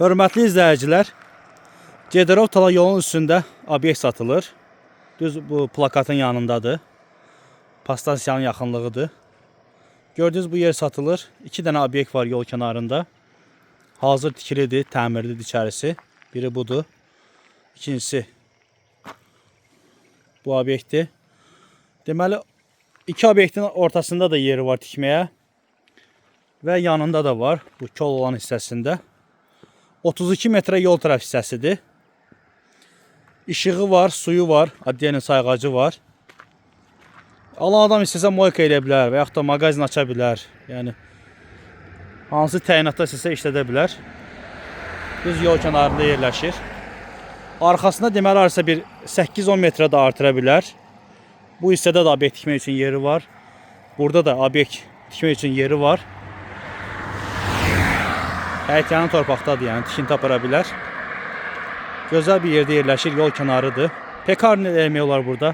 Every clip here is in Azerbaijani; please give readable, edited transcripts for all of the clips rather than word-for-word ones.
Hörmətli izləyicilər, Gederov Tala yolun üstündə obyekt satılır. Düz bu plakatın yanındadır. Pastansiyanın yaxınlığıdır. Gördüğünüz bu yer satılır. 2 dənə obyekt var yol kənarında. Hazır tikilidir, təmirlidir içərisi. Biri budur. İkincisi bu obyektdir. Deməli, 2 obyektin ortasında da yeri var tikməyə. Və yanında da var, bu kol olan hissəsində. 32 metre yol tərəf hissəsidir. İşığı var, suyu var, adliyenin sayğacı var. Alan adam istəsə moyka elə bilər və yaxud da mağazin aça bilər. Yəni, hansı təyinatda istəsə işlədə bilər. Düz yol kənarında yerləşir. Arxasında deməli arası bir 8-10 metre də artıra bilər. Bu hissədə də obyekt tikmək üçün yeri var. Burada da obyekt tikmək üçün yeri var. Həyətyanın torpaqdadır, yəni tikinti apara bilər. Gözəl bir yerdə yerləşir, yol kənarıdır. Pekarni eləmək olar burada.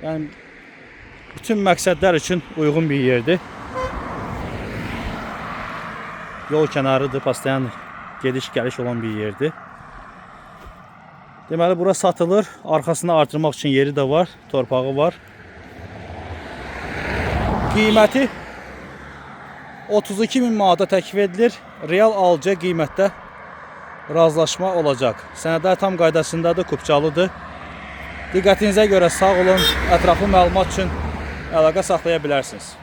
Yəni, bütün məqsədlər üçün uyğun bir yerdir. Yol kənarıdır, pastayan gediş-gəliş olan bir yerdir. Deməli, bura satılır. Arxasını artırmaq üçün yeri də var, torpağı var. Qiyməti 32.000 manata təklif edilir. Real alıcı qiymətdə razılaşma olacaq. Sənədlər tam qaydasındadır, kupçalıdır. Diqqətinizə görə sağ olun. Ətraflı məlumat üçün əlaqə saxlaya bilərsiniz.